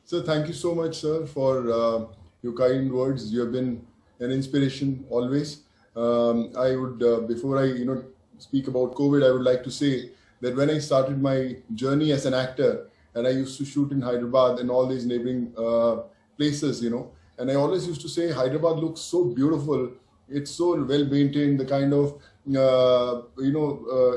So thank you so much, sir, for your kind words. You have been an inspiration always. I would, before I, speak about COVID, I would like to say that when I started my journey as an actor, and I used to shoot in Hyderabad and all these neighboring places, and I always used to say Hyderabad looks so beautiful. It's so well maintained. The kind of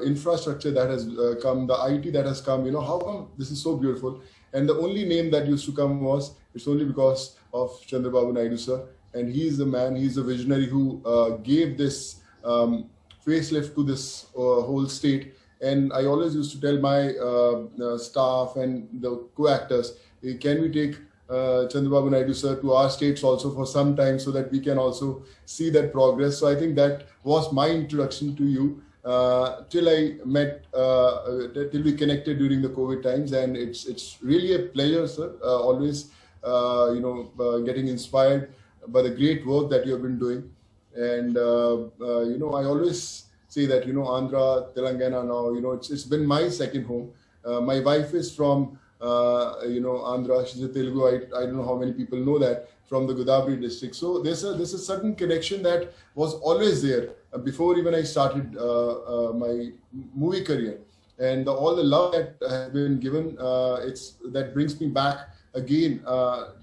infrastructure that has come, the IT that has come. How come this is so beautiful? And the only name that used to come was it's only because of Chandrababu Naidu sir, and he is the man, he is the visionary who gave this facelift to this whole state. And I always used to tell my staff and the co-actors, hey, can we take Chandrababu Naidu sir to our states also for some time so that we can also see that progress. So I think that was my introduction to you till I met, till we connected during the COVID times, and it's really a pleasure, sir. Always, getting inspired by the great work that you have been doing, and I always say that Andhra, Telangana now, it's been my second home. My wife is from Andhra. She's a Telugu. I don't know how many people know that, from the Godavari district. So there's a certain connection that was always there before even I started my movie career, and all the love that has been given, that brings me back again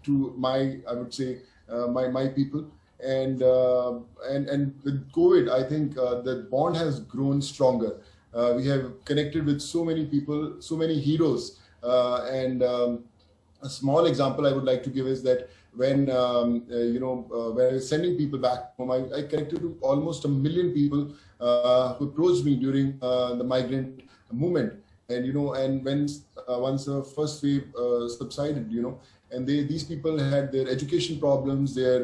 to my, I would say, my people. And with COVID, I think the bond has grown stronger. We have connected with so many people, so many heroes. And a small example I would like to give is that when when I was sending people back home, I connected to almost 1 million people who approached me during the migrant movement. And and when once the first wave subsided, and these people had their education problems, their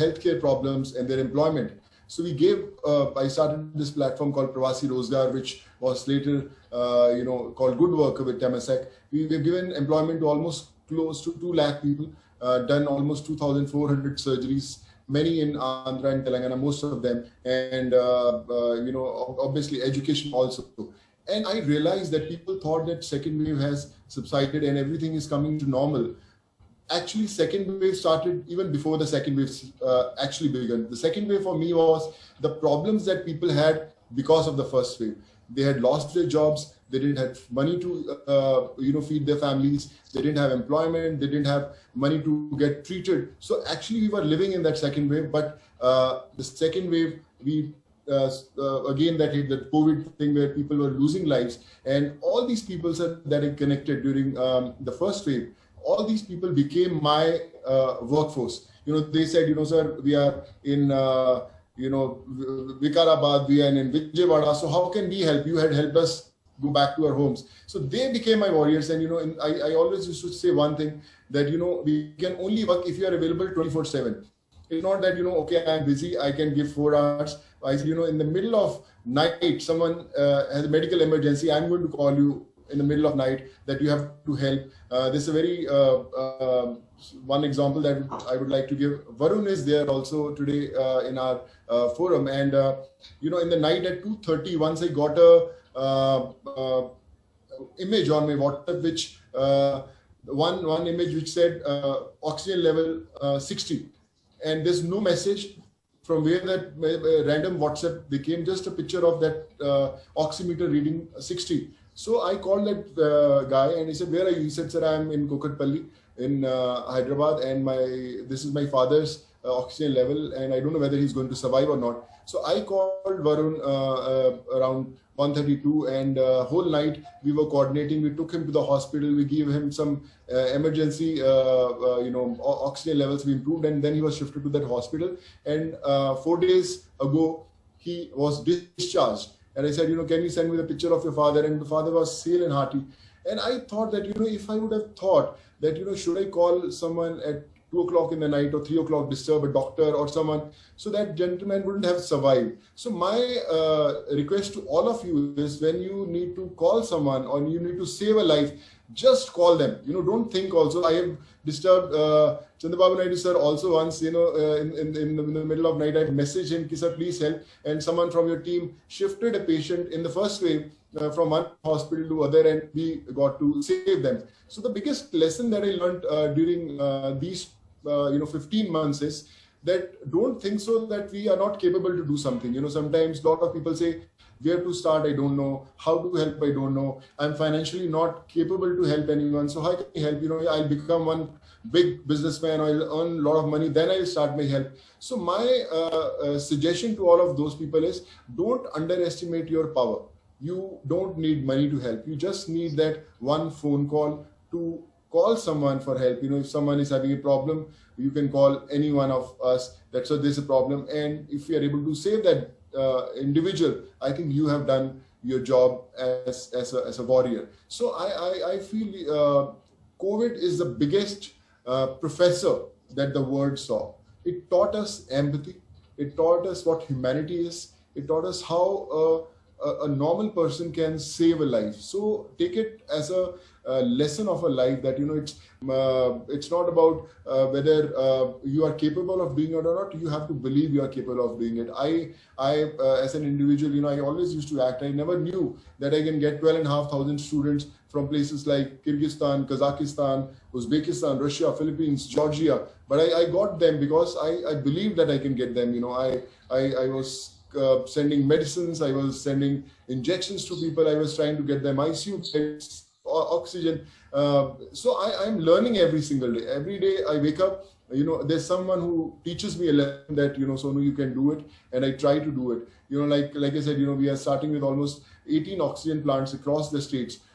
healthcare problems, and their employment. So I started this platform called Pravasi Rozgar, which was later, called Good Worker with Temasek. We've given employment to almost close to 2 lakh people, done almost 2,400 surgeries, many in Andhra and Telangana, most of them. And, obviously education also. And I realized that people thought that second wave has subsided and everything is coming to normal. Actually, second wave started even before the second wave actually began. The second wave for me was the problems that people had because of the first wave. They had lost their jobs. They didn't have money to feed their families. They didn't have employment. They didn't have money to get treated. So actually, we were living in that second wave. But the second wave, we again that hit the COVID thing where people were losing lives, and all these people said that it connected during the first wave. All these people became my workforce. They said, sir, we are in, Vikarabad, we are in Vijayawada. So how can we help? You had helped us go back to our homes. So they became my warriors. And, I always used to say one thing that, we can only work if you are available 24/7. It's not that, okay, I'm busy, I can give 4 hours. I said, in the middle of night, someone has a medical emergency, I'm going to call you in the middle of night that you have to help. This is a very one example that I would like to give. Varun is there also today in our forum, and in the night at 2:30, once I got a image on my WhatsApp, which one image which said oxygen level 60, and there's no message from where that random WhatsApp became, just a picture of that oximeter reading 60. So I called that guy and he said, where are you? He said, sir, I'm in Kokatpalli in Hyderabad, and this is my father's oxygen level, and I don't know whether he's going to survive or not. So I called Varun around 1:32, and whole night we were coordinating. We took him to the hospital. We gave him some emergency, oxygen levels we improved, and then he was shifted to that hospital. And 4 days ago, he was discharged. And I said, can you send me the picture of your father? And the father was hale and hearty. And I thought that, if I would have thought that, should I call someone at 2 o'clock in the night or 3 o'clock, disturb a doctor or someone, so that gentleman wouldn't have survived. So my request to all of you is, when you need to call someone or you need to save a life, just call them. Don't think also. I have disturbed Chandrababu Naidu sir also once, in the middle of night. I messaged him, sir, please help. And someone from your team shifted a patient in the first wave from one hospital to other, and we got to save them. So the biggest lesson that I learned during these 15 months is that don't think so that we are not capable to do something. Sometimes a lot of people say, where to start, I don't know. How to help, I don't know. I'm financially not capable to help anyone. So how can I help? I'll become one big businessman, or I'll earn a lot of money, then I'll start my help. So my suggestion to all of those people is, don't underestimate your power. You don't need money to help. You just need that one phone call to call someone for help. If someone is having a problem, you can call any one of us. That's why there's a problem. And if we are able to save that individual, I think you have done your job as a warrior. So I feel COVID is the biggest professor that the world saw. It taught us empathy. It taught us what humanity is. It taught us how a normal person can save a life. So take it as a lesson of a life, that it's not about whether you are capable of doing it or not. You have to believe you are capable of doing it. I as an individual, I always used to act. I never knew that I can get 12,500 students from places like Kyrgyzstan, Kazakhstan, Uzbekistan, Russia, Philippines, Georgia. But I got them because I believed that I can get them. I was sending medicines, I was sending injections to people, I was trying to get them ICU beds, oxygen. So I'm learning every single day. Every day I wake up, there's someone who teaches me a lesson that, Sonu, you can do it, and I try to do it. Like I said, we are starting with almost 18 oxygen plants across the states.